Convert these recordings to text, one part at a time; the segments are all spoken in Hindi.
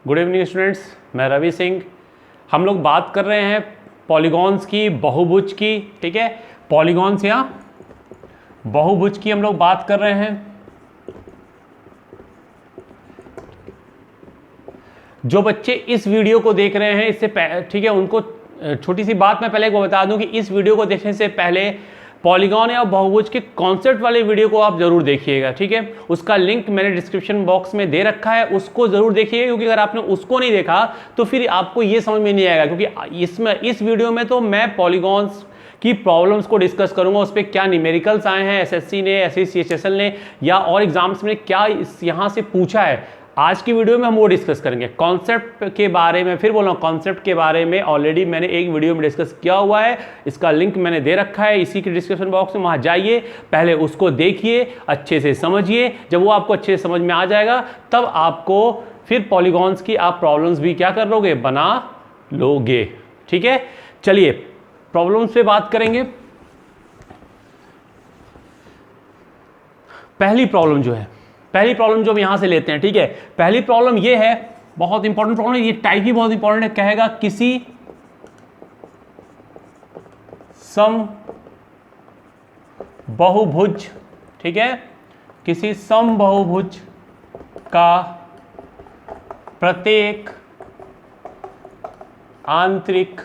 गुड इवनिंग स्टूडेंट्स, मैं रवि सिंह। हम लोग बात कर रहे हैं पॉलीगॉन्स की, बहुभुज की। ठीक है, पॉलीगॉन्स या बहुभुज की हम लोग बात कर रहे हैं। जो बच्चे इस वीडियो को देख रहे हैं इससे ठीक है, उनको छोटी सी बात मैं पहले को बता दूं कि इस वीडियो को देखने से पहले पॉलीगॉन या बहुभुज के कॉन्सेप्ट वाले वीडियो को आप जरूर देखिएगा। ठीक है, उसका लिंक मैंने डिस्क्रिप्शन बॉक्स में दे रखा है, उसको जरूर देखिएगा, क्योंकि अगर आपने उसको नहीं देखा तो फिर आपको ये समझ में नहीं आएगा। क्योंकि इस वीडियो में तो मैं पॉलीगॉन्स की प्रॉब्लम्स को डिस्कस करूंगा, उस पर क्या न्यूमेरिकल्स आए हैं एसएससी ने, एसएससी ने या और एग्जाम्स में क्या यहाँ से पूछा है। आज की वीडियो में हम वो डिस्कस करेंगे कॉन्सेप्ट के बारे में। फिर बोल रहा हूँ, कॉन्सेप्ट के बारे में ऑलरेडी मैंने एक वीडियो में डिस्कस किया हुआ है, इसका लिंक मैंने दे रखा है इसी के डिस्क्रिप्शन बॉक्स में, वहाँ जाइए, पहले उसको देखिए, अच्छे से समझिए। जब वो आपको अच्छे से समझ में आ जाएगा तब आपको फिर पॉलीगॉन्स की आप प्रॉब्लम्स भी क्या कर लोगे, बना लोगे। ठीक है, चलिए प्रॉब्लम्स पे बात करेंगे। पहली प्रॉब्लम जो हम यहां से लेते हैं, ठीक है, पहली प्रॉब्लम ये है, बहुत इंपॉर्टेंट प्रॉब्लम है, ये टाइप ही बहुत इंपॉर्टेंट है। कहेगा किसी सम बहुभुज, ठीक है, किसी सम बहुभुज का प्रत्येक आंतरिक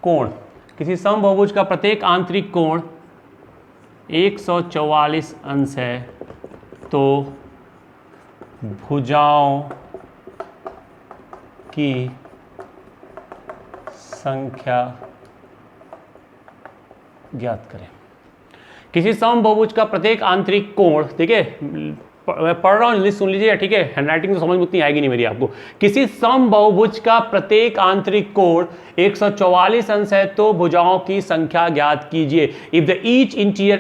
कोण, किसी सम बहुभुज का प्रत्येक आंतरिक कोण 144 अंश है, तो भुजाओं की संख्या ज्ञात करें। किसी सम बहुभुज का प्रत्येक आंतरिक कोण, ठीक है, मैं पढ़ रहा हूं, इंग्लिश सुन लीजिए, ठीक है, हैंडराइटिंग तो समझ में उतनी आएगी नहीं मेरी आपको। किसी सम बहुभुज का प्रत्येक आंतरिक कोण 144 अंश है, तो भुजाओं की संख्या ज्ञात कीजिए। If each interior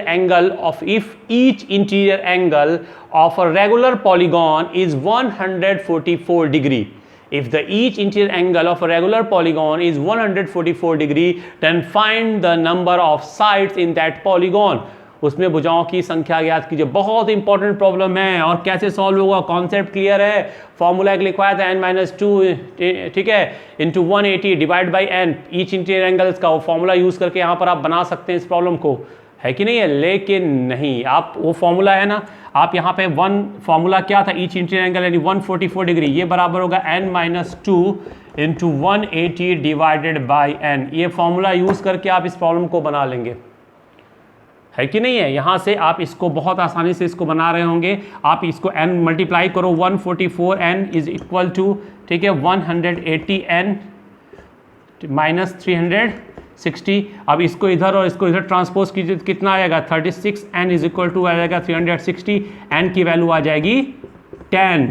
angle of a regular polygon is 144 degree, if each interior angle of a regular polygon is 144 degree, then find the number of sides in that polygon. उसमें भुजाओं की संख्या ज्ञात कीजिए। बहुत इंपॉर्टेंट प्रॉब्लम है, और कैसे सॉल्व होगा, कॉन्सेप्ट क्लियर है। फॉर्मूला एक लिखवाया था n-2, ठीक है, into 180 divide by n, each interior angles का वो फॉर्मूला यूज करके यहाँ पर आप बना सकते हैं इस प्रॉब्लम को, है कि नहीं है। लेकिन नहीं, आप वो फॉर्मूला है ना, आप यहाँ पे फॉर्मूला क्या था, ईच इंटीरियर एंगल यानी 144 डिग्री, ये बराबर होगा n-2 into 180 divided by n। ये फॉर्मूला यूज करके आप इस प्रॉब्लम को बना लेंगे, है कि नहीं है। यहां से आप इसको बहुत आसानी से इसको बना रहे होंगे। आप इसको n मल्टीप्लाई करो, 144n इज इक्वल टू, ठीक है, 180n माइनस 360। अब इसको इधर और इसको इधर ट्रांसपोज कीजिए, कितना आएगा, 36n इज इक्वल टू आ जाएगा 360, n की वैल्यू आ जाएगी 10,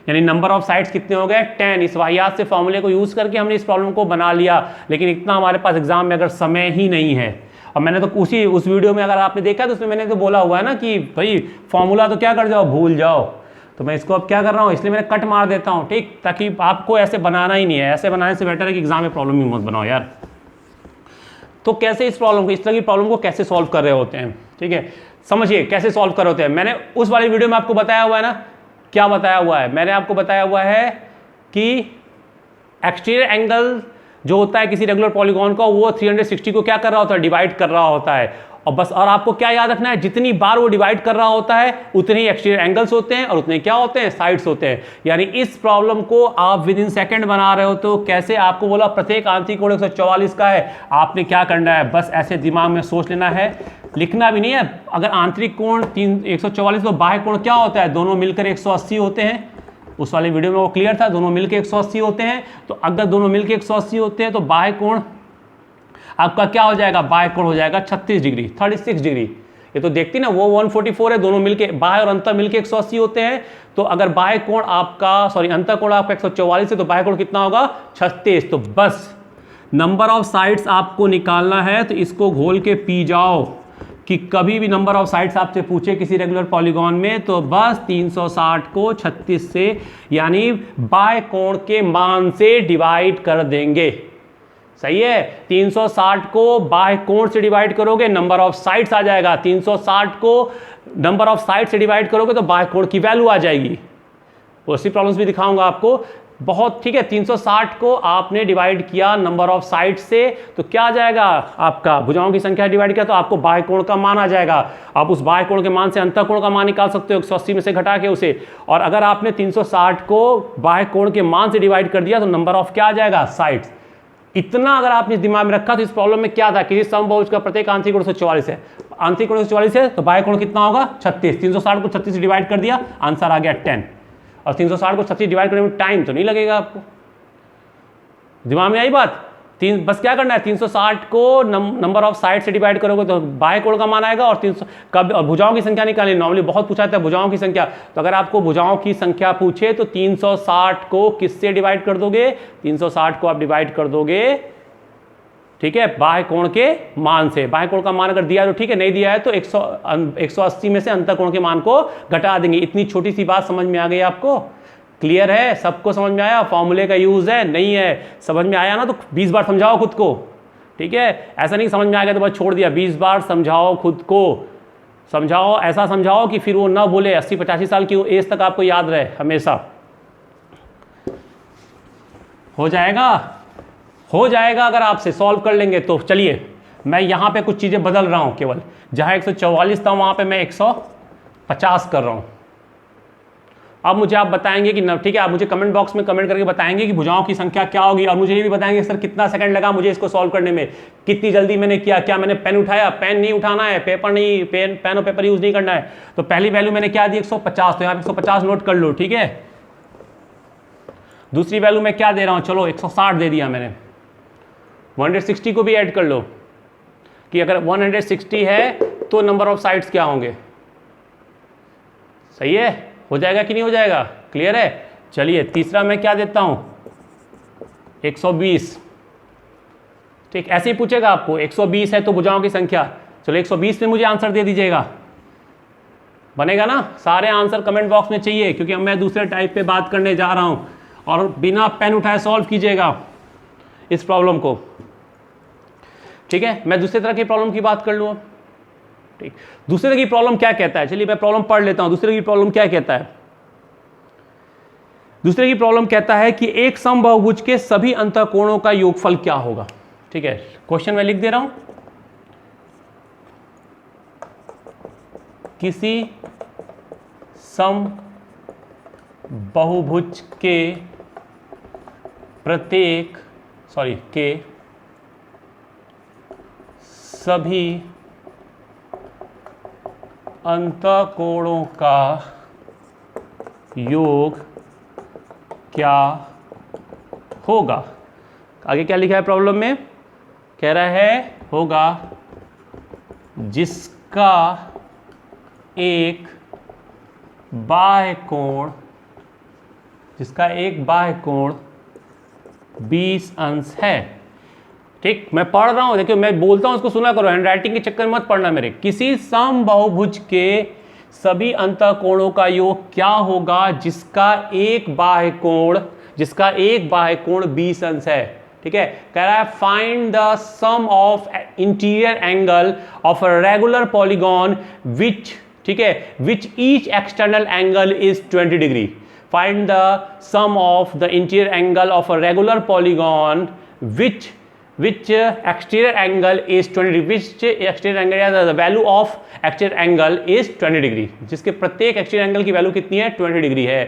यानी नंबर ऑफ साइड्स कितने हो गए, 10। इस वाहियात से फॉर्मूले को यूज करके हमने इस प्रॉब्लम को बना लिया, लेकिन इतना हमारे पास एग्जाम में अगर समय ही नहीं है। और मैंने तो उस वीडियो में अगर आपने देखा तो उसमें मैंने तो बोला हुआ है ना कि भाई फॉर्मूला तो क्या कर जाओ, भूल जाओ। तो मैं इसको अब क्या कर रहा हूँ, इसलिए मैंने कट मार देता हूँ, ठीक, ताकि आपको ऐसे बनाना ही नहीं है। ऐसे बनाने से बेटर है कि एग्जाम में प्रॉब्लम ही मत बनाओ यार। तो कैसे इस प्रॉब्लम को, इस तरह की प्रॉब्लम को कैसे सॉल्व कर रहे होते हैं, ठीक है, समझिए कैसे सॉल्व कर रहे होते हैं। मैंने उस वाली वीडियो में आपको बताया हुआ है ना, क्या बताया हुआ है, मैंने आपको बताया हुआ है कि एक्सटीरियर एंगल जो होता है किसी रेगुलर पॉलीगॉन का, वो 360 को क्या कर रहा होता है, डिवाइड कर रहा होता है। और बस, और आपको क्या याद रखना है, जितनी बार वो डिवाइड कर रहा होता है उतने ही एक्सटीरियर एंगल्स होते हैं और उतने क्या होते हैं, साइड्स होते हैं। यानी इस प्रॉब्लम को आप विद इन सेकंड बना रहे हो। तो कैसे, आपको बोला प्रत्येक आंतरिक कोण 144 का है, आपने क्या करना है, बस ऐसे दिमाग में सोच लेना है, लिखना भी नहीं है। अगर आंतरिक कोण 144 तो बाह्य कोण क्या होता है, दोनों मिलकर 180 होते हैं। उस वाले वीडियो में वो क्लियर था, दोनों मिलकर 180 होते हैं। तो अगर दोनों मिलकर 180 होते हैं तो बाह्य कोण आपका क्या हो जाएगा, बाह्य कोण हो जाएगा 36 डिग्री, 36 डिग्री। ये तो देखती ना, वो 144 है, दोनों मिलके बाह्य और अंतर मिलके 180 होते हैं। तो अगर बाह्य कोण आपका, अंतर कोण आपका 144 है, तो बाह्य कोण कितना होगा, 36। तो बस नंबर ऑफ साइड्स आपको निकालना है, तो इसको घोल के पी जाओ कि कभी भी नंबर ऑफ साइड्स आपसे पूछे किसी रेगुलर पॉलीगॉन में, तो बस 360 को 36 से यानी बाह्य कोण के मान से डिवाइड कर देंगे। सही है, 360 को बाह्य कोण से डिवाइड करोगे, नंबर ऑफ साइड्स आ जाएगा। 360 को नंबर ऑफ साइड से डिवाइड करोगे तो बाह्य कोण की वैल्यू आ जाएगी। उसी प्रॉब्लम्स भी दिखाऊंगा आपको बहुत, ठीक है। 360 को आपने डिवाइड किया नंबर ऑफ साइड से तो क्या आ जाएगा, आपका भुजाओं की संख्या डिवाइड किया तो आपको बाह्य कोण का मान आ जाएगा। आप उस बाह्य कोण के मान से अंतः कोण का मान निकाल सकते हो 180 में से घटा के उसे। और अगर आपने 360 को बाह्य कोण के मान से डिवाइड कर दिया तो नंबर ऑफ क्या आ जाएगा, साइड्स। इतना अगर आपने दिमाग में रखा तो इस प्रॉब्लम में क्या था, किसी समबाहुभुज का प्रत्येक आंतरिक कोण 144 है, आंतरिक कोण 144 है तो बाह्य कोण कितना होगा 36। 360 को 36 से डिवाइड कर दिया, आंसर आ गया 10। और 360 को 36 डिवाइड करने में टाइम तो नहीं लगेगा आपको। दिमाग में आई बात। बस क्या करना है, 360 को नंबर ऑफ साइड से डिवाइड करोगे तो बाह्य कोण का मान आएगा और 300 कब और भुजाओं की संख्या निकालनी। नॉर्मली बहुत पूछा जाता है भुजाओं की संख्या, तो अगर आपको भुजाओं की संख्या पूछे तो 360 को किससे डिवाइड कर दोगे, 360 को आप डिवाइड कर दोगे, ठीक है, बाह्य कोण के मान से। बाह्य कोण का मान अगर दिया तो ठीक है, नहीं दिया है तो 180 में से अंतः कोण के मान को घटा देंगे। इतनी छोटी सी बात समझ में आ गई आपको, क्लियर है, सबको समझ में आया। फॉर्मूले का यूज है, नहीं है, समझ में आया ना तो 20 बार समझाओ खुद को, ठीक है। ऐसा नहीं समझ में आ गया तो बस छोड़ दिया, 20 बार समझाओ खुद को, समझाओ, ऐसा समझाओ कि फिर वो ना बोले 80-85 साल की एज तक आपको याद रहे हमेशा। हो जाएगा, हो जाएगा अगर आपसे सॉल्व कर लेंगे तो। चलिए मैं यहां पे कुछ चीजें बदल रहा हूं, केवल जहां 144 था वहां पे मैं 150 कर रहा हूं। अब मुझे आप बताएंगे कि ठीक है, आप मुझे कमेंट बॉक्स में कमेंट करके बताएंगे कि भुजाओं की संख्या क्या होगी, और मुझे ये भी बताएंगे सर कितना सेकंड लगा मुझे इसको सॉल्व करने में, कितनी जल्दी मैंने किया, क्या मैंने पेन उठाया, पेन नहीं उठाना है, पेपर नहीं, पेन और पेपर यूज नहीं करना है। तो पहली वैल्यू मैंने क्या दी 150, तो यहाँ 150 नोट कर लो, ठीक है। दूसरी वैल्यू मैं क्या दे रहा हूँ, चलो 160 दे दिया मैंने। 160 को भी ऐड कर लो कि अगर 160 है तो नंबर ऑफ साइड्स क्या होंगे, सही है, हो जाएगा कि नहीं हो जाएगा, क्लियर है। चलिए तीसरा मैं क्या देता हूं 120, ठीक, ऐसे ही पूछेगा आपको 120 है तो भुजाओं की संख्या, चलो 120 में मुझे आंसर दे दीजिएगा, बनेगा ना। सारे आंसर कमेंट बॉक्स में चाहिए क्योंकि अब मैं दूसरे टाइप पे बात करने जा रहा हूं, और बिना पेन उठाए सॉल्व कीजिएगा इस प्रॉब्लम को, ठीक है। मैं दूसरे तरह की प्रॉब्लम की बात कर लूँ, ठीक। दूसरे तरह की प्रॉब्लम क्या कहता है, चलिए मैं प्रॉब्लम पढ़ लेता हूं। दूसरे की प्रॉब्लम क्या कहता है, दूसरे की प्रॉब्लम कहता है कि एक समबाहुभुज के सभी अंतःकोणों का योगफल क्या होगा, ठीक है। क्वेश्चन मैं लिख दे रहा हूं, किसी समबाहुभुज के प्रत्येक के सभी अंतःकोणों का योग क्या होगा। आगे क्या लिखा है प्रॉब्लम में, कह रहा है होगा जिसका एक बाह्य कोण 20 अंश है, ठीक। मैं पढ़ रहा हूं, देखिए मैं बोलता हूं उसको सुना करो, हैंडराइटिंग के चक्कर मत पढ़ना मेरे। किसी समबाहुभुज के सभी अंतःकोणों का योग क्या होगा जिसका एक बाह्य कोण 20 अंश है, ठीक है। कह रहा है find the sum of interior angle of a regular polygon which, ठीक है, which each external angle is 20 degree. Find the sum of the interior angle of a regular polygon which exterior angle is 20 degree, which exterior angle, the value of exterior angle is 20 degree, जिसके प्रत्येक exterior angle की वैल्यू कितनी है 20 डिग्री है।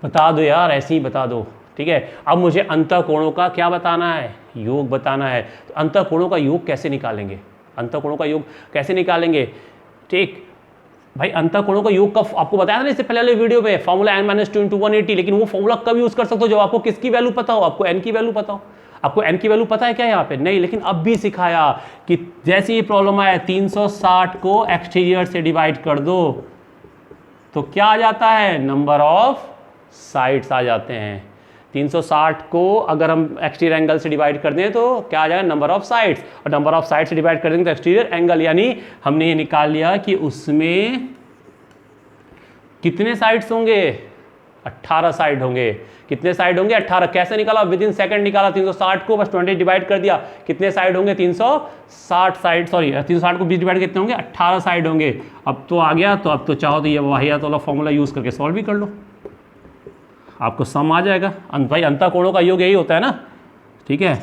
बता दो यार, ऐसे ही बता दो, ठीक है। अब मुझे अंतःकोणों का क्या बताना है, योग बताना है। तो अंतःकोणों का योग कैसे निकालेंगे, अंतःकोणों का योग कैसे निकालेंगे, ठीक भाई। अंतःकोणों का योग का आपको बताया था ना इससे पहले वाले वीडियो में, फॉर्मूला n-2 × 180, लेकिन वो फॉर्मूला कब यूज कर सकते हो जब आपको किसकी वैल्यू पता हो, आपको n की वैल्यू पता हो। आपको n की वैल्यू पता है क्या यहाँ पे, नहीं, लेकिन अब भी सिखाया कि जैसे ये प्रॉब्लम आया 360 को एक्सटीरियर से डिवाइड कर दो तो क्या आ जाता है, नंबर ऑफ साइड्स आ जाते हैं। 360 को अगर हम एक्सटीरियर एंगल से डिवाइड कर दें तो क्या आ जाएगा, नंबर ऑफ साइड्स, और नंबर ऑफ साइड से डिवाइड कर देंगे तो एक्सटीरियर एंगल, यानी हमने ये निकाल लिया कि उसमें कितने साइड्स होंगे, 18 साइड होंगे। कितने साइड होंगे, 18। कैसे निकाला, विद इन सेकंड निकाला। 360 को बस 20 डिवाइड कर दिया, कितने साइड होंगे, 360 साइड, सॉरी 360 को 20 डिवाइड कितने होंगे, 18 साइड होंगे। अब तो आ गया, तो अब तो चाहो तो ये वाहियात वाला फॉर्मूला यूज करके सॉल्व भी कर लो। आपको सम आ जाएगा। भाई अंतःकोणों का योग यही होता है ना, ठीक है,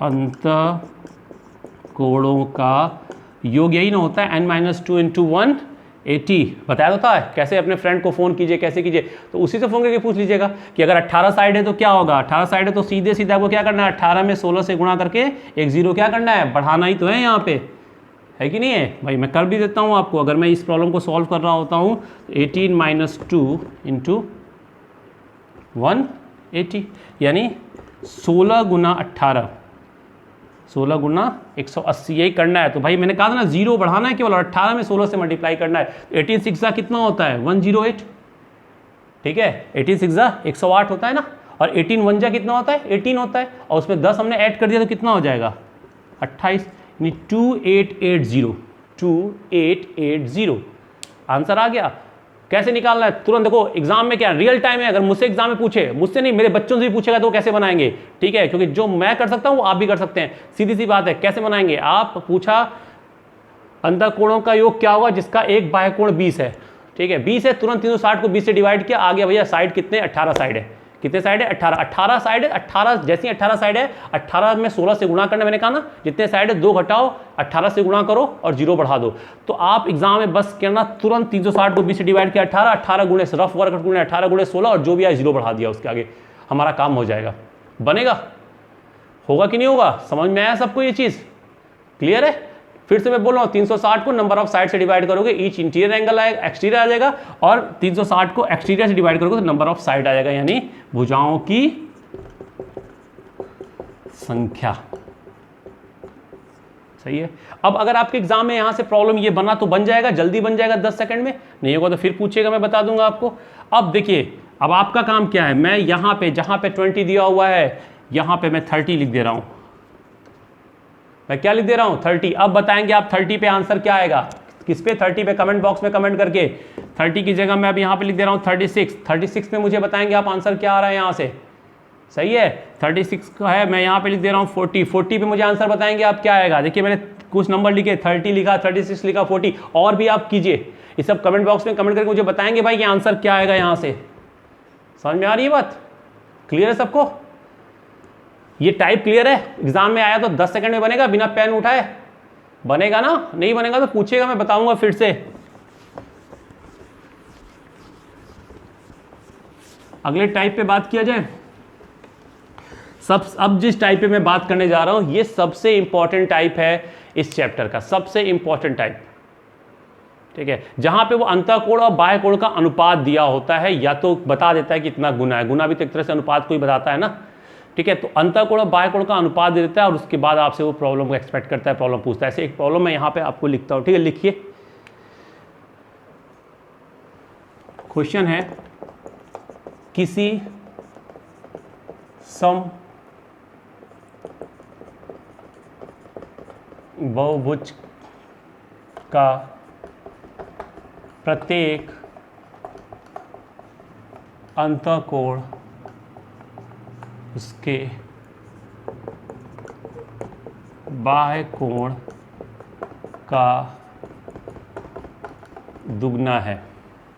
अंतःकोणों का योग यही ना होता है, n-2 इंटू 1 80। बताया होता है कैसे, अपने फ्रेंड को फ़ोन कीजिए, कैसे कीजिए, तो उसी से फ़ोन करके पूछ लीजिएगा कि अगर 18 साइड है तो क्या होगा। 18 साइड है तो सीधे सीधे आपको क्या करना है, 18 में 16 से गुणा करके एक जीरो क्या करना है, बढ़ाना ही तो है यहाँ पे, है कि नहीं है भाई। मैं कर भी देता हूँ आपको, अगर मैं इस प्रॉब्लम को सॉल्व कर रहा होता हूँ 18 - 2 इंटू 180 यानी 16 गुना 18, 16 गुना 180 यही करना है। तो भाई मैंने कहा था ना जीरो बढ़ाना है केवल, 18 में 16 से मल्टीप्लाई करना है। 18 6 कितना होता है 108, ठीक है, 18 6 108 होता है ना, और 18 1 कितना होता है 18 होता है, और उसमें 10 हमने ऐड कर दिया तो कितना हो जाएगा 28, यानी 2880, 2880 आंसर आ गया। कैसे निकालना है तुरंत देखो, एग्जाम में क्या रियल टाइम है, अगर मुझसे एग्जाम में पूछे, मुझसे नहीं मेरे बच्चों से भी पूछेगा तो कैसे बनाएंगे, ठीक है, क्योंकि जो मैं कर सकता हूं वो आप भी कर सकते हैं, सीधी सी बात है। कैसे बनाएंगे, आप पूछा अंतःकोणों का योग क्या होगा जिसका एक बाह्य कोण 20 है, ठीक है, 20 है, तुरंत 360 को 20 से डिवाइड किया, आ गया भैया साइड कितने 18 साइड है, कितने साइड है 18, 18 साइड है, 18 जैसी 18 साइड है, 18 में 16 से गुणा करना, मैंने कहा ना जितने साइड है 2 घटाओ 18 से गुणा करो और 0 बढ़ा दो। तो आप एग्जाम में बस करना तुरंत 360 को 20 से डिवाइड किया 18, 18 गुणे रफ वर्क गुणे 18 गुणे 16 और जो भी आया 0 बढ़ा दिया उसके आगे, हमारा काम हो जाएगा। बनेगा, होगा कि नहीं होगा, समझ में आया सबको ये चीज़, क्लियर है। फिर से मैं बोल रहा हूँ 360 को नंबर ऑफ साइड से डिवाइड करोगे, ईच इंटीरियर एंगल आएगा, एक्सटीरियर आ जाएगा, और 360 को एक्सटीरियर से डिवाइड करोगे तो नंबर ऑफ साइड आ जाएगा, यानी भुजाओं की संख्या। सही है। अब अगर आपके एग्जाम में यहां से प्रॉब्लम ये बना तो बन जाएगा, जल्दी बन जाएगा 10 सेकंड में, नहीं होगा तो फिर पूछिएगा, मैं बता दूंगा आपको। अब देखिए, अब आपका काम क्या है, मैं यहां पे जहां पे 20 दिया हुआ है यहां पे मैं 30 लिख दे रहा हूं, मैं क्या लिख दे रहा हूं 30। अब बताएंगे आप 30 पे आंसर क्या आएगा, किस पे 30 पे, कमेंट बॉक्स में कमेंट करके। 30 की जगह मैं अब यहां पे लिख दे रहा हूं 36, 36 में मुझे बताएंगे आप आंसर क्या आ रहा है यहां से, सही है। 36 का है, मैं यहां पे लिख दे रहा हूं 40, 40 पे मुझे आंसर बताएंगे आप क्या आएगा। देखिए मैंने कुछ नंबर लिखे, 30 लिखा, 36 लिखा, 40, और भी आप कीजिए, ये सब कमेंट बॉक्स में कमेंट करके मुझे बताएंगे भाई ये आंसर क्या आएगा यहां से। समझ में आ रही है बात, क्लियर है सबको, ये टाइप क्लियर है। एग्जाम में आया तो 10 सेकंड में बनेगा बिना पेन उठाए, बनेगा ना, नहीं बनेगा तो पूछेगा, मैं बताऊंगा फिर से। अगले टाइप पे बात किया जाए, अब जिस टाइप पे मैं बात करने जा रहा हूं ये सबसे इंपॉर्टेंट टाइप है इस चैप्टर का, सबसे इंपॉर्टेंट टाइप, ठीक है, जहां पे वो अंतःकोण और बाह्य कोण का अनुपात दिया होता है, या तो बता देता है कि इतना गुना है, गुना भी तो एक तरह से अनुपात को ही बताता है ना, ठीक है। तो अंतःकोण और बाह्य कोण का अनुपात दे देता है और उसके बाद आपसे वो प्रॉब्लम को एक्सपेक्ट करता है, प्रॉब्लम पूछता है। ऐसे एक प्रॉब्लम मैं यहाँ पे आपको लिखता हूँ, ठीक है, लिखिए। क्वेश्चन है, किसी सम बहुभुज का प्रत्येक अंतःकोण उसके बाह्य कोण का दुगना है,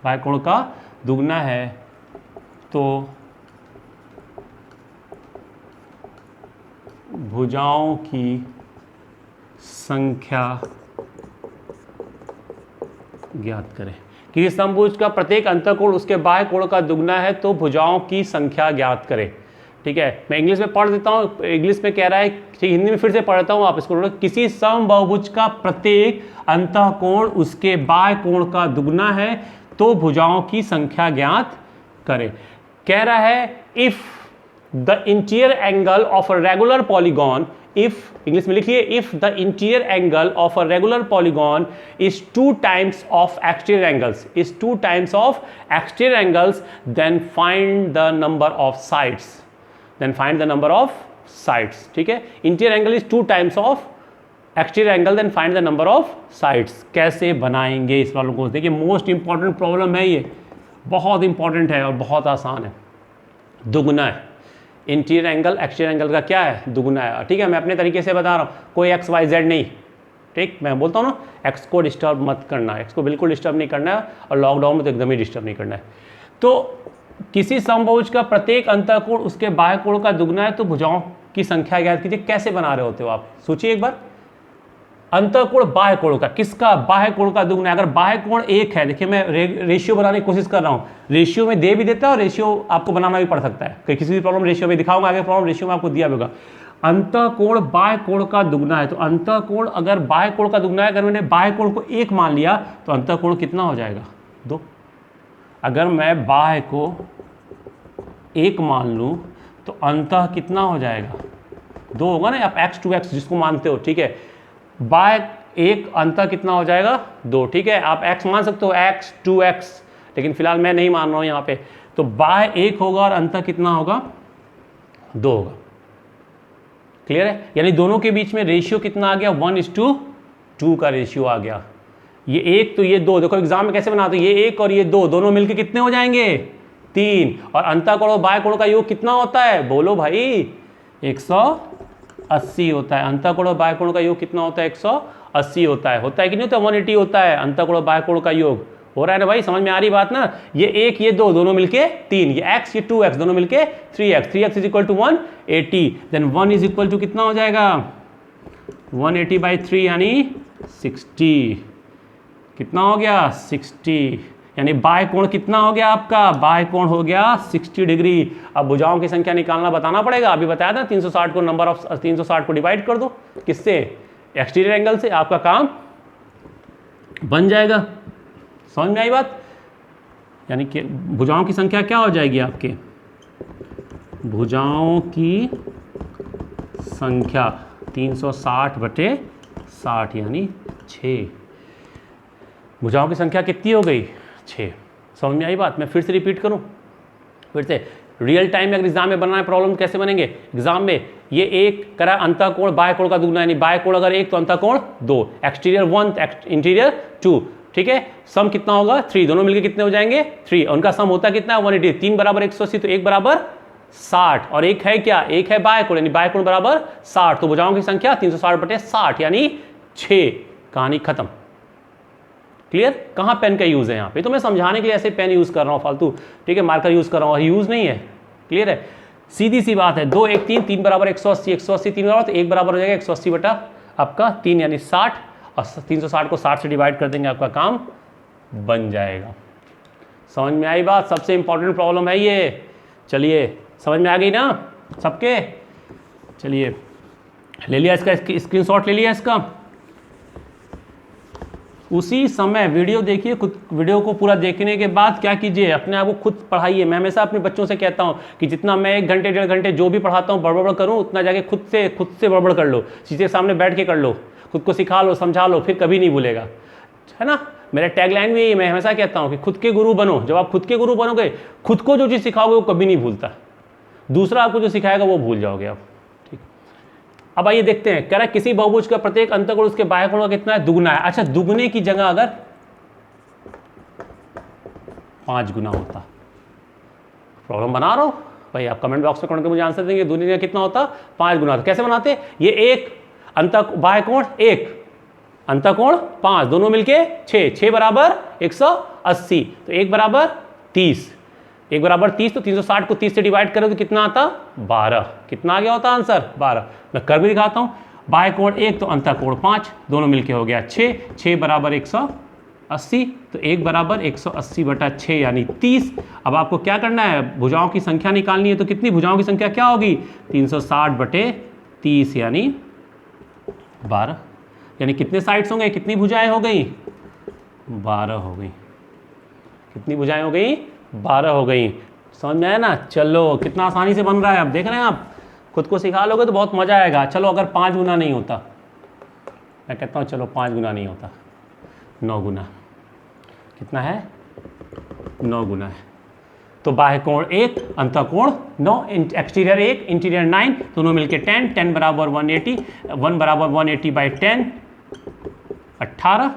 बाह्य कोण का दुगना है, तो भुजाओं की संख्या ज्ञात करें। किसी समभुज का प्रत्येक अंतःकोण उसके बाह्य कोण का दुगना है तो भुजाओं की संख्या ज्ञात करें, ठीक है। मैं इंग्लिश में पढ़ देता हूँ, इंग्लिश में कह रहा है, हिंदी में फिर से पढ़ता हूँ, आप इसको। किसी समबाहुभुज का प्रत्येक अंतःकोण उसके बाह्य कोण का दुगना है तो भुजाओं की संख्या ज्ञात करें। कह रहा है if the interior angle of a regular polygon, if, English में लिखिए, if the interior angle of a regular polygon is 2 times of exterior angles, is 2 times of exterior angles, then find the number of sides, then find the number of sides, ठीक है। Interior angle is 2 times of exterior angle, then find the number of sides. कैसे बनाएंगे इस प्रॉब्लम को, देखिए मोस्ट इंपॉर्टेंट प्रॉब्लम है ये, बहुत इंपॉर्टेंट है और बहुत आसान है। दुगुना है, इंटीरियर एंगल एक्सटीरियर एंगल का क्या है, दुगुना है, ठीक है। मैं अपने तरीके से बता रहा हूँ, कोई एक्स वाई जेड नहीं, ठीक। मैं बोलता हूँ ना, एक्स को डिस्टर्ब मत करना है, एक्स को बिल्कुल डिस्टर्ब नहीं करना है, और लॉकडाउन में तो एकदम ही डिस्टर्ब नहीं करना है। तो किसी समभुज का प्रत्येक अंतःकोण उसके बाह्य कोण का दुगना है तो भुजाओं की संख्या ज्ञात कीजिए। कैसे बना रहे होते हो आप, सोचिए एक बार। अंतःकोण बाह्य कोण का, किसका बाह्य कोण का दुगना है। अगर बाह्य कोण 1 है, देखिए मैं रेशियो बनाने की कोशिश कर रहा हूं, रेशियो में दे भी देता है और रेशियो आपको बनाना भी पड़ सकता है, कि किसी भी प्रॉब्लम रेशियो में दिखाऊंगा, आगे प्रॉब्लम रेशियो में आपको दिया होगा। अंतःकोण बाह्य कोण का दुगना है, तो अंतःकोण अगर बाह्य कोण का दुगना है, अगर मैंने बाह्य कोण को 1 मान लिया तो अंतःकोण कितना हो जाएगा, 2। अगर मैं बाह्य को 1 मान लूं तो अंतः कितना हो जाएगा, 2 होगा ना। आप x 2x जिसको मानते हो, ठीक है, बाय 1 अंतर कितना हो जाएगा, 2, ठीक है। आप x मान सकते हो, x 2x, लेकिन फिलहाल मैं नहीं मान रहा हूं यहां पे। तो बाय 1 होगा और अंतर कितना होगा, 2 होगा। क्लियर है, यानी दोनों के बीच में रेशियो कितना आ गया, 1:2 का रेशियो आ गया। ये 1 तो ये 2, देखो एग्जाम में कैसे बनाते हो, ये 1 और ये 2 दोनों मिलके कितने हो जाएंगे, 3। और अंतःकोण और बाह्य कोण का योग कितना होता है, बोलो भाई, 180 होता है। अंतःकोण और बाह्य कोण का योग कितना होता है, 180 होता है। होता है कि नहीं होता, 180 होता है अंतःकोण और बाह्य कोण का योग। हो रहा है ना भाई, समझ में आ रही बात ना। ये 1 ये 2 दोनों मिलके 3, ये x ये 2x दोनों मिलके 3x, 3x is equal to 180। Then 1 is equal to कितना हो जाएगा, 180/3 यानी 60। कितना हो गया, 60। यानी बाह्य कोण कितना हो गया आपका, बाह्य कोण हो गया 60 डिग्री। अब भुजाओं की संख्या निकालना बताना पड़ेगा। अभी बताया था 360 को नंबर ऑफ 360 को डिवाइड कर दो किससे, एक्सटीरियर एंगल से, आपका काम बन जाएगा। समझ में आई बात। यानी कि भुजाओं की संख्या क्या हो जाएगी आपके, भुजाओं की संख्या 360/60 यानी 6। भुजाओं की संख्या कितनी हो गई, 6। समझ में आई बात। मैं फिर से रिपीट करूं, फिर से रियल टाइम में अगर एग्जाम में बनना है प्रॉब्लम कैसे बनेंगे। एग्जाम में ये 1 करा अंतःकोण बाह्य कोण का दुगना, यानी बाह्य कोण अगर 1 तो अंतःकोण 2, एक्सटीरियर 1 इंटीरियर 2, ठीक है। सम कितना होगा, 3, दोनों मिलके कितने हो जाएंगे, 3। उनका सम होता कितना है, 180। 3 बराबर 180 तो 1 बराबर 60, और 1 है क्या, 1 है बाह्य कोण, यानी बाह्य कोण बराबर 60। तो भुजाओं की संख्या 360/60 यानी 6। कहानी खत्म। क्लियर। कहाँ पेन का यूज है यहाँ पे, तो मैं समझाने के लिए ऐसे पेन यूज कर रहा हूँ फालतू, ठीक है, मार्कर यूज कर रहा हूँ, यूज नहीं है। क्लियर है, सीधी सी बात है। 2 1 3, 3 बराबर 180, 180 3 बराबर, तो 1 बराबर हो जाएगा 180 बटा आपका 3 यानी 60, और 360 को 60 से डिवाइड कर देंगे, आपका काम बन जाएगा। समझ में आई बात। सबसे इंपॉर्टेंट प्रॉब्लम है ये। चलिए समझ में आ गई ना सबके। चलिए ले लिया इसका, स्क्रीनशॉट ले लिया इसका। उसी समय वीडियो देखिए, खुद वीडियो को पूरा देखने के बाद क्या कीजिए, अपने आप को खुद पढ़ाइए। मैं हमेशा अपने बच्चों से कहता हूं कि जितना मैं 1 घंटे 1.5 घंटे जो भी पढ़ाता हूं बड़बड़ करूं, उतना जाके खुद से बड़बड़ कर लो, शीशे के सामने बैठ के कर लो, खुद को सिखा लो, समझा लो, फिर कभी नहीं भूलेगा, है ना। मेरा टैगलाइन भी यही, मैं हमेशा कहता हूँ कि खुद के गुरु बनो। जब आप खुद के गुरु बनोगे, खुद को जो चीज़ सिखाओगे वो कभी नहीं भूलता, दूसरा आपको जो सिखाएगा वो भूल जाओगे आप। ठीक, अब आइए देखते हैं। कह रहा है किसी बहुभुज का प्रत्येक अंतःकोण उसके बाह्य कोण का कितना है, दुगना है। अच्छा, दुगने की जगह अगर 5 गुना होता, प्रॉब्लम बना रहा हूं भाई, आप कमेंट बॉक्स में कमेंट करके मुझे आंसर देंगे। दुगने का कितना होता, 5 गुना होता। कैसे बनाते, ये 1 बाह्य कोण 1 अंतःकोण 5 दोनों मिलके 6, 6 बराबर 180, तो 1 बराबर 30, 1 बराबर 30, तो 360 को 30 से डिवाइड करें तो कितना आता, 12। कितना आ गया होता आंसर, 12। मैं कर भी दिखाता हूँ। बाह्य कोण 1 तो अंतःकोण 5 दोनों मिलके हो गया 6, 6 बराबर 180, तो 1 बराबर 180/6 यानी 30। अब आपको क्या करना है, भुजाओं की संख्या निकालनी है। तो कितनी भुजाओं की संख्या क्या होगी, 360/30 यानी 12। यानी कितने साइड्स होंगे, कितनी भुजाएं हो गई, 12 हो गई। कितनी भुजाएं हो गई, 12 हो गई। समझ में आया ना। चलो कितना आसानी से बन रहा है, अब देख रहे हैं आप। खुद को सिखा लोगे तो बहुत मजा आएगा। चलो अगर 5 गुना नहीं होता, मैं कहता हूँ चलो 5 गुना नहीं होता, 9 गुना। कितना है, 9 गुना है। तो बाह्य कोण 1 अंतःकोण 9, एक्सटीरियर 1 इंटीरियर 9, दोनों मिलके 10, 10 बराबर 180, 1 बराबर 180/10 18।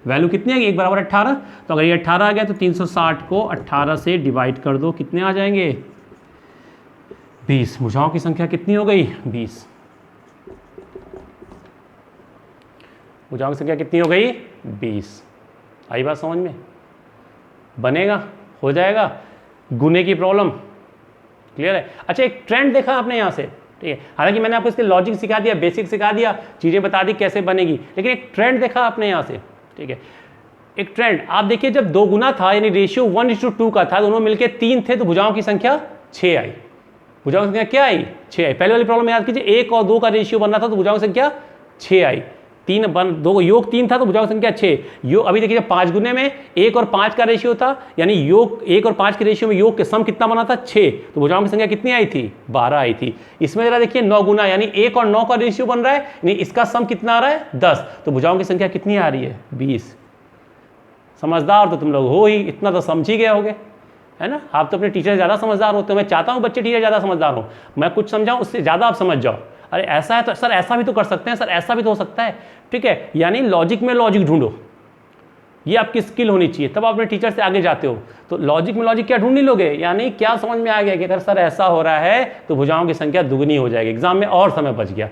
वैल्यू कितनी है, 1 बराबर 18। तो अगर ये 18 आ गया तो 360 को 18 से डिवाइड कर दो, कितने आ जाएंगे, 20। भुजाओं की संख्या कितनी हो गई, 20। भुजाओं की संख्या कितनी हो गई, 20। आई बात समझ में, बनेगा, हो जाएगा। गुने की प्रॉब्लम, क्लियर है। अच्छा, एक ट्रेंड देखा आपने यहाँ से, ठीक है, हालांकि मैंने आपको इसके लॉजिक सिखा दिया, बेसिक सिखा दिया, चीज़ें बता दी कैसे बनेगी, लेकिन एक ट्रेंड देखा आपने यहाँ से, ठीक है। एक ट्रेंड आप देखिए, जब 2 गुना था यानी रेशियो 1:2 का था, दोनों मिलकर 3 थे, तो भुजाओं की संख्या 6 आई। भुजाओं की संख्या क्या आई? 6 आई। पहले वाली प्रॉब्लम याद कीजिए, 1 और 2 का रेशियो बन रहा था तो भुजाओं की संख्या 6 आई। 2 योग 3 था तो भुजाओं की संख्या 6। योग अभी देखिए 5 गुने में 1 और 5 का रेशियो था, यानी योग 1 और 5 के रेशियो में योग के सम कितना बना था? 6। तो भुजाओं की संख्या कितनी आई थी? 12 आई थी। इसमें जरा देखिए 9 गुना, यानी 1 और 9 का रेशियो बन रहा है, यानी इसका सम कितना आ रहा है? 10। तो भुजाओं की संख्या कितनी आ रही है? 20। समझदार तो तुम लोग हो ही, इतना तो समझ ही गए होगे, है ना। आप तो अपने टीचर ज़्यादा समझदार होते हो। मैं चाहता हूँ बच्चे टीचर ज़्यादा समझदार हो, मैं कुछ समझाऊँ उससे ज़्यादा आप समझ जाओ। अरे ऐसा है तो सर ऐसा भी तो कर सकते हैं, सर ऐसा भी तो हो सकता है, ठीक है। यानी लॉजिक में लॉजिक ढूंढो, ये आपकी स्किल होनी चाहिए, तब आप अपने टीचर से आगे जाते हो। तो लॉजिक में लॉजिक क्या ढूंढ नहीं लोगे, यानी क्या समझ में आ गया कि अगर सर ऐसा हो रहा है तो भुजाओं की संख्या दुगनी हो जाएगी। एग्जाम में और समय बच गया,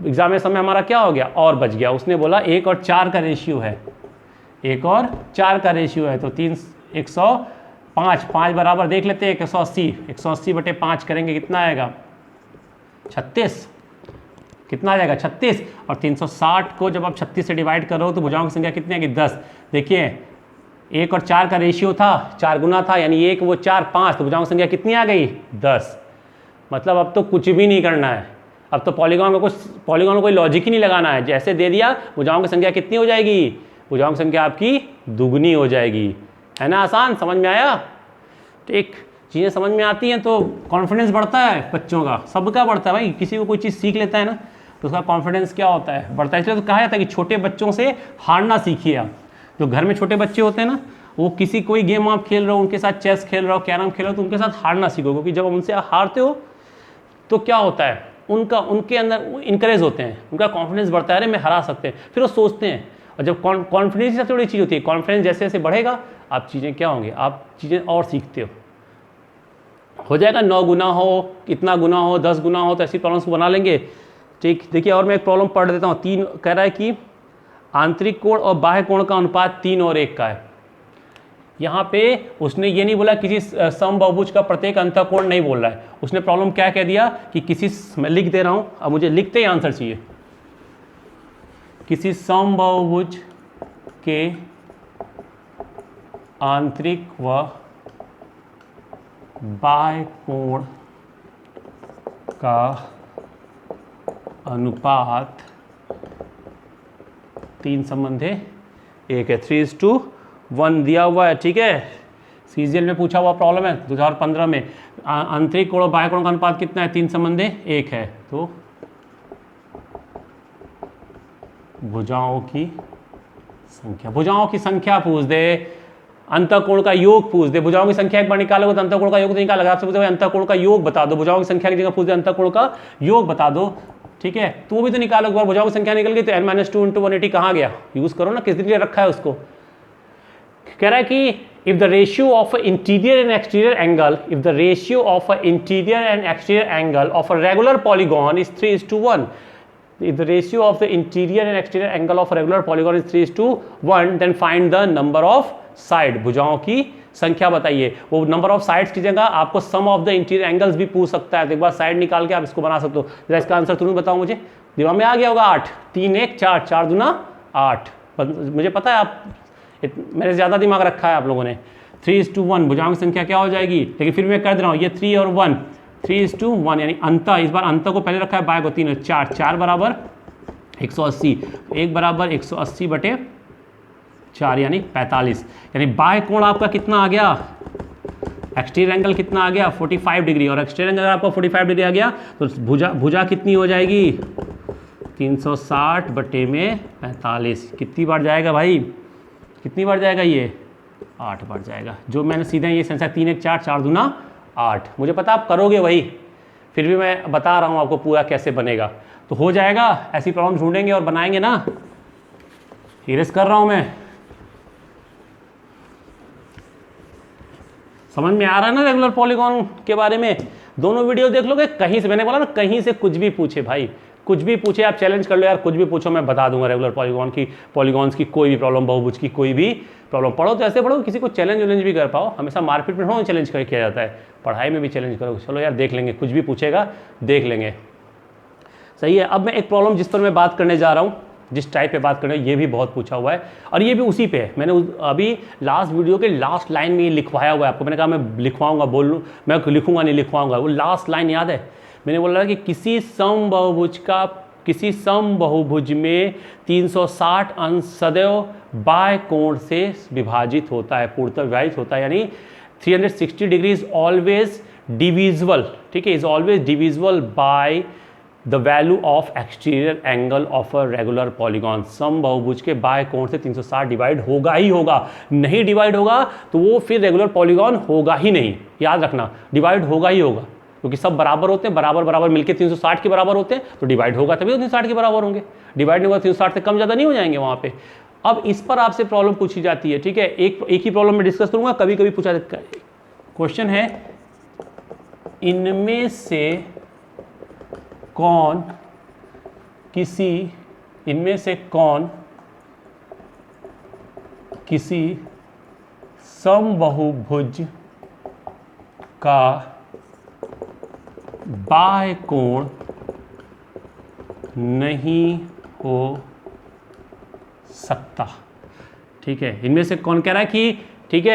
एग्जाम में समय हमारा क्या हो गया? और बच गया। उसने बोला 1 और 4 का रेशियो है, 1 और 4 का रेशियो है, तो 105, 5 बराबर देख लेते हैं 180, 180 बटे 5 करेंगे कितना आएगा? 36। कितना आ जाएगा? 36। और 360 को जब आप 36 से डिवाइड करो तो भुजाओं की संख्या कितनी आएगी? 10। देखिए 1 और 4 का रेशियो था, 4 गुना था, यानी 1 वो 4 5, तो भुजाओं की संख्या कितनी आ गई? 10। मतलब अब तो कुछ भी नहीं करना है, अब तो पॉलीगॉन को कोई लॉजिक ही नहीं लगाना है, जैसे दे दिया भुजाओं की संख्या कितनी हो जाएगी? भुजाओं की संख्या आपकी दुगनी हो जाएगी, है ना। आसान, समझ में आया? ठीक, चीज़ें समझ में आती हैं तो कॉन्फिडेंस बढ़ता है बच्चों का, सबका बढ़ता है भाई। किसी को कोई चीज़ सीख लेता है ना तो उसका कॉन्फिडेंस क्या होता है? बढ़ता है। इसलिए तो कहा जाता है कि छोटे बच्चों से हारना सीखिए आप। जो घर में छोटे बच्चे होते हैं ना, वो किसी कोई गेम आप खेल रहे हो, उनके साथ चेस खेल रहे हो, कैरम खेल रहे हो, तो उनके साथ हारना सीखो, क्योंकि जब उनसे हारते हो तो क्या होता है, उनके अंदर इंकरेज होते हैं, उनका कॉन्फिडेंस बढ़ता है, अरे मैं हरा सकते हैं, फिर वो सोचते हैं। और जब कॉन्फिडेंस ही सबसे बड़ी चीज़ होती है, कॉन्फिडेंस जैसे जैसे बढ़ेगा आप चीज़ें क्या होंगे, आप चीज़ें और सीखते हो जाएगा। 9 गुना हो, कितना गुना हो, 10 गुना हो, तो ऐसी प्रॉब्लम्स को बना लेंगे। ठीक, देखिए और मैं एक प्रॉब्लम पढ़ देता हूँ। 3 कह रहा है कि आंतरिक कोण और बाह्य कोण का अनुपात 3 और 1 का है। यहाँ पे उसने ये नहीं बोला किसी समबाहुभुज का प्रत्येक अंतःकोण, नहीं बोल रहा है। उसने प्रॉब्लम क्या कह दिया कि किसी, मैं लिख दे रहा हूँ, अब मुझे लिखते ही आंसर चाहिए। किसी समबाहुभुज के आंतरिक व बाह्य कोण का अनुपात 3 संबंधे 1 है। 3:1 दिया हुआ है, ठीक है। सीजीएल में पूछा हुआ प्रॉब्लम है 2015 में। आंतरिक कोण और बाह्य कोण का अनुपात कितना है? 3 संबंधे 1 है। तो भुजाओं की संख्या पूछ दे, अंतःकोण का योग पूछ दे। भुजाओं की संख्या एक बार निकालोगे तो अंतःकोण का योग तो निकाल लगा। आपसे पूछे अंतःकोण का योग बता दो, भुजाओं की संख्या की जगह पूछ दे अंतःकोण का योग बता दो, ठीक है। तो वो भी तो निकालो, एक बार भुजाओं की संख्या निकल गई तो n-2 × 180 कहाँ गया? यूज करो ना, किस दिन के रखा है उसको। कह रहा है कि if the ratio of interior and exterior angle, if the ratio of interior and exterior angle of a regular polygon is 3:1, if the ratio of the interior and exterior angle of a regular polygon is 3:1, then find the number of side। भुजाओं की संख्या बताइए। वो नंबर ऑफ साइड्स की जगह आपको सम ऑफ द इंटीरियर एंगल्स भी पूछ सकता है, तो एक बार साइड निकाल के आप इसको बना सकते हो। जरा इसका आंसर तुरंत बताओ मुझे, दिमाग में आ गया होगा। 8, 3 1 4, 4 दूना 8। मुझे पता है आप मेरे ज़्यादा दिमाग रखा है आप लोगों ने। 3:1 भुजाओं की संख्या क्या हो जाएगी? लेकिन फिर मैं कर दे रहा हूँ, ये 3 और 1, 3:1, यानी अंत, इस बार अंत को पहले रखा है, बाय को 3 और 4, 4 बराबर 180, 1 बराबर 180 बटे 4 यानी 45। यानी बाह्य कोण आपका कितना आ गया? एक्सटीरियर एंगल कितना आ गया? 45 डिग्री। और एक्सटीरियर एंगल आपका 45 डिग्री आ गया तो भुजा कितनी हो जाएगी? 360 बटे में 45। कितनी बार जाएगा भाई? कितनी बार जाएगा ये? 8 बार जाएगा। जो मैंने सीधे ये संख्या 3 1 4, 4 दूना 8। मुझे पता आप करोगे वही, फिर भी मैं बता रहा हूँ आपको पूरा कैसे बनेगा। तो हो जाएगा, ऐसी प्रॉब्लम ढूंढेंगे और बनाएंगे ना। इरेज कर रहा हूँ मैं, समझ में आ रहा है ना रेगुलर पॉलीगॉन के बारे में? दोनों वीडियो देख लोगे, कहीं से, मैंने बोला ना कहीं से कुछ भी पूछे भाई, कुछ भी पूछे आप चैलेंज कर लो यार, कुछ भी पूछो मैं बता दूंगा रेगुलर पॉलीगॉन्स की कोई भी प्रॉब्लम, बहुभुज की कोई भी प्रॉब्लम। पढ़ो तो ऐसे पढ़ो किसी को चैलेंज वैलेंज भी कर पाओ, हमेशा मारपीट में थोड़ा चैलेंज किया जाता है, पढ़ाई में भी चैलेंज करो। चलो यार देख लेंगे, कुछ भी पूछेगा देख लेंगे, सही है। अब मैं एक प्रॉब्लम जिस पर मैं बात करने जा रहा हूँ, जिस टाइप पे बात करने, ये भी बहुत पूछा हुआ है और ये भी उसी पे है। मैंने अभी लास्ट वीडियो के लास्ट लाइन में ये लिखवाया हुआ है आपको, मैंने कहा मैं लिखवाऊंगा, बोलूँ मैं लिखूंगा नहीं लिखवाऊंगा, वो लास्ट लाइन याद है। मैंने बोला कि किसी समबाहुभुज में 360 अंश सदैव बाय कोण से विभाजित होता है, पूर्णतः विभाजित होता है, यानी 360 डिग्री इज ऑलवेज डिविजिबल, ठीक है, is always divisible by the value of exterior angle of a regular polygon. समबाहुभुज के बाय कोण से 360 डिवाइड होगा ही होगा, नहीं डिवाइड होगा तो वो फिर रेगुलर पॉलीगॉन होगा ही नहीं, याद रखना, डिवाइड होगा ही होगा, क्योंकि सब बराबर होते हैं, बराबर बराबर मिलके 360 के बराबर होते हैं, तो डिवाइड होगा तभी तो 360 के बराबर होंगे, डिवाइड नहीं होगा 360 से कम ज़्यादा नहीं हो जाएंगे वहाँ पे। अब इस पर आपसे प्रॉब्लम पूछी जाती है, ठीक है, एक ही प्रॉब्लम में डिस्कस करूँगा, कभी कभी पूछा जाता है। क्वेश्चन है इनमें से कौन किसी समबाहुभुज का बाह्य कोण नहीं हो सकता, ठीक है, इनमें से कौन कह रहा है कि, ठीक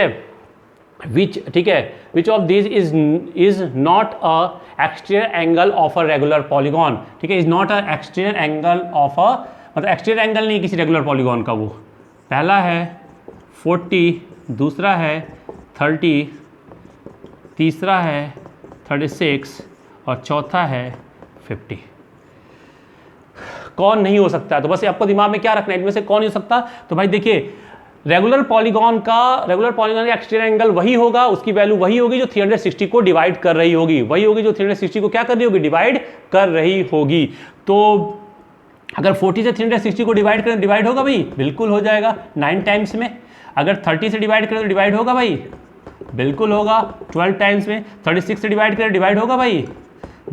है, which of this is not a exterior angle of a regular polygon, ठीक है, is not a exterior angle of अ, मतलब एक्सटीरियर एंगल नहीं किसी रेगुलर पॉलीगॉन का। वो पहला है 40, दूसरा है 30, तीसरा है 36 और चौथा है 50। कौन नहीं हो सकता है, तो बस आपको दिमाग में क्या रखना है, इनमें से कौन नहीं हो सकता। तो भाई देखिए, रेगुलर पॉलीगॉन का एक्सटीरियर एंगल वही होगा, उसकी वैल्यू वही होगी जो 360 को डिवाइड कर रही होगी, वही होगी जो 360 को क्या कर रही होगी, डिवाइड कर रही होगी। तो अगर 40 से 360 को डिवाइड करें, डिवाइड होगा भाई, बिल्कुल हो जाएगा 9 टाइम्स में। अगर 30 से डिवाइड करें तो डिवाइड होगा भाई, बिल्कुल होगा 12 टाइम्स में। 36 से डिवाइड करें डिवाइड होगा भाई,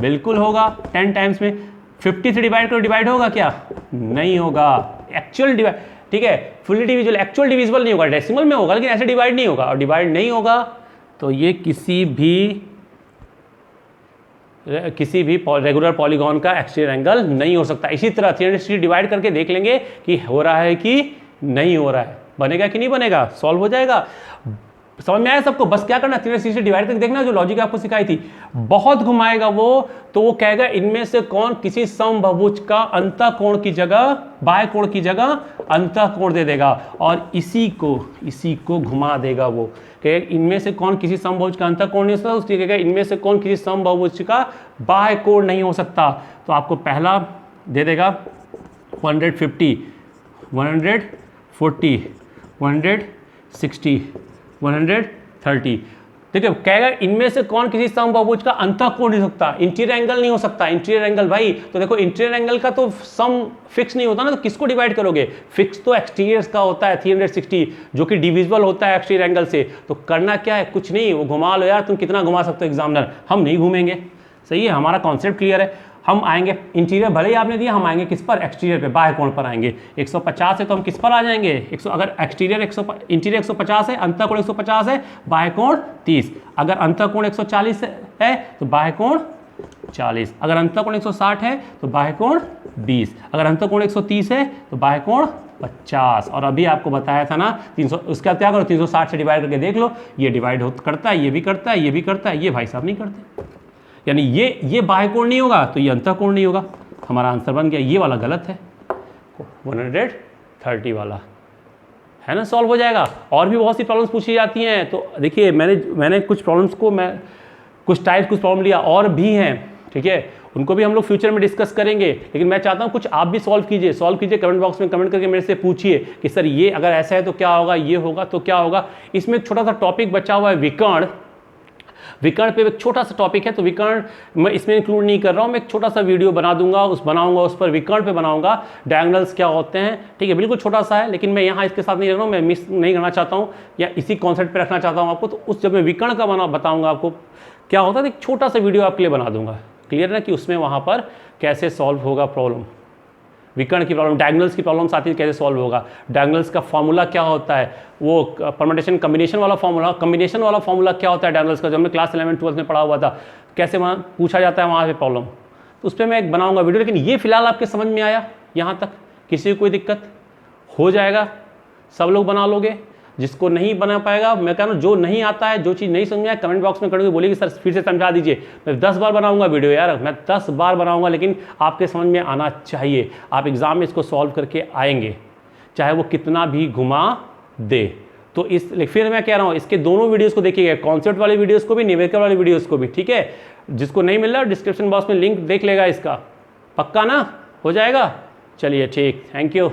बिल्कुल होगा 10 टाइम्स में। 50 से डिवाइड करो डिवाइड होगा क्या, नहीं होगा। एक्चुअल डिवाइड, ठीक है, फुली डिविजिबल, एक्चुअल डिविजिबल नहीं होगा, डेसिमल में होगा लेकिन ऐसे डिवाइड नहीं होगा, और डिवाइड नहीं होगा तो ये किसी भी रेगुलर पॉलीगॉन का एक्सटीरियर एंगल नहीं हो सकता। इसी तरह 360 डिवाइड करके देख लेंगे कि हो रहा है कि नहीं हो रहा है, बनेगा कि नहीं बनेगा, सॉल्व हो जाएगा। समझ में आया सबको? बस क्या करना, 360 से डिवाइड करके देखना, जो लॉजिक आपको सिखाई थी। बहुत घुमाएगा वो, तो वो कहेगा इनमें से कौन किसी समबाहुभुज का अंतःकोण की जगह, बाह्य कोण की जगह अंतःकोण दे देगा, और इसी को घुमा देगा। वो कहेगा इनमें से कौन किसी समबाहुभुज का अंतःकोण नहीं हो सकता, उसकी कहेगा इनमें से कौन किसी समबाहुभुज का बाह्य कोण नहीं हो सकता। तो आपको पहला दे देगा 150, 140, 160, 130, ठीक है। कहेगा इनमें से कौन किसी समबाहुभुज का अंतःकोण नहीं हो सकता, इंटीरियर एंगल नहीं हो सकता। इंटीरियर एंगल भाई, तो देखो इंटीरियर एंगल का तो सम फिक्स नहीं होता ना, तो किसको डिवाइड करोगे, फिक्स तो एक्सटीरियर का होता है 360, जो कि डिविजिबल होता है एक्सटीरियर एंगल से। तो करना क्या है, कुछ नहीं, वो घुमा लो यार, तुम कितना घुमा सकते हो एग्जामिनर, हम नहीं घूमेंगे, सही है, हमारा कॉन्सेप्ट क्लियर है। हम आएंगे इंटीरियर, भले ही आपने दिया, हम आएंगे किस पर, एक्सटीरियर पे, बाह्य कोण पर आएंगे। 150 है तो हम किस पर आ जाएंगे, 100, अगर इंटीरियर 150 है, अंतःकोण 150 है, बाह्य कोण 30। अगर अंतःकोण 140 है तो बाह्य कोण 40। अगर अंतःकोण 160 है तो बाह्य कोण 20। अगर अंतःकोण 130 है तो बाह्य कोण 50। और अभी आपको बताया था ना 300, उसका क्या करो, 360 से डिवाइड करके देख लो, ये डिवाइड करता है, ये भी करता है, ये भी करता है, ये भाई साहब नहीं करते, यानी ये बाह्य कोण नहीं होगा तो ये अंतःकोण नहीं होगा। हमारा आंसर बन गया, ये वाला गलत है, 130 वाला है ना, सॉल्व हो जाएगा। और भी बहुत सी प्रॉब्लम्स पूछी जाती हैं, तो देखिए मैंने कुछ प्रॉब्लम्स को, मैं कुछ टाइप्स कुछ प्रॉब्लम लिया, और भी हैं, ठीक है, उनको भी हम लोग फ्यूचर में डिस्कस करेंगे। लेकिन मैं चाहता हूँ कुछ आप भी सॉल्व कीजिए, कमेंट बॉक्स में कमेंट करके मेरे से पूछिए कि सर ये अगर ऐसा है तो क्या होगा, ये होगा तो क्या होगा। इसमें एक छोटा सा टॉपिक बचा हुआ है, विकर्ण पे एक छोटा सा टॉपिक है, तो विकर्ण मैं इसमें इंक्लूड नहीं कर रहा हूँ, मैं एक छोटा सा वीडियो बनाऊंगा उस पर विकर्ण पे बनाऊंगा, डायगोनल्स क्या होते हैं, ठीक है, बिल्कुल छोटा सा है, लेकिन मैं यहाँ इसके साथ नहीं रख रहा हूँ, मैं मिस नहीं करना चाहता हूँ, या इसी कॉन्सेप्ट पे रखना चाहता हूँ आपको। तो उस जब मैं विकर्ण का बताऊँगा आपको क्या होता है, एक छोटा सा वीडियो आपके लिए बना दूंगा, क्लियर ना कि उसमें वहाँ पर कैसे सॉल्व होगा प्रॉब्लम, विकर्ण की प्रॉब्लम, डायगोनल्स की प्रॉब्लम आती है कैसे सॉल्व होगा, डायगोनल्स का फॉर्मूला क्या होता है, वो परम्यूटेशन कम्बिनेशन वाला फॉर्मूला क्या होता है डायगोनल्स का, जो हमने क्लास 11-12 में पढ़ा हुआ था, कैसे वहाँ पूछा जाता है वहाँ पे प्रॉब्लम, तो उस पर मैं एक बनाऊंगा वीडियो। लेकिन ये फिलहाल आपके समझ में आया यहाँ तक, किसी को कोई दिक्कत हो जाएगा, सब लोग बना लोगे, जिसको नहीं बना पाएगा मैं कह रहा हूँ जो नहीं आता है, जो चीज़ नहीं समझ में आए कमेंट बॉक्स में करोगे, बोलिए कि सर फिर से समझा दीजिए। मैं 10 बार बनाऊंगा वीडियो यार, मैं 10 बार बनाऊंगा, लेकिन आपके समझ में आना चाहिए, आप एग्जाम में इसको सॉल्व करके आएंगे चाहे वो कितना भी घुमा दे। तो इस फिर मैं कह रहा हूँ इसके दोनों वीडियोस को देखिएगा, कॉन्सेप्ट वाली वीडियोस को भी, न्यूमेरिकल वाली वीडियोस को भी, ठीक है। जिसको नहीं मिल रहा डिस्क्रिप्शन बॉक्स में लिंक देख लेगा इसका, पक्का ना हो जाएगा। चलिए ठीक, थैंक यू।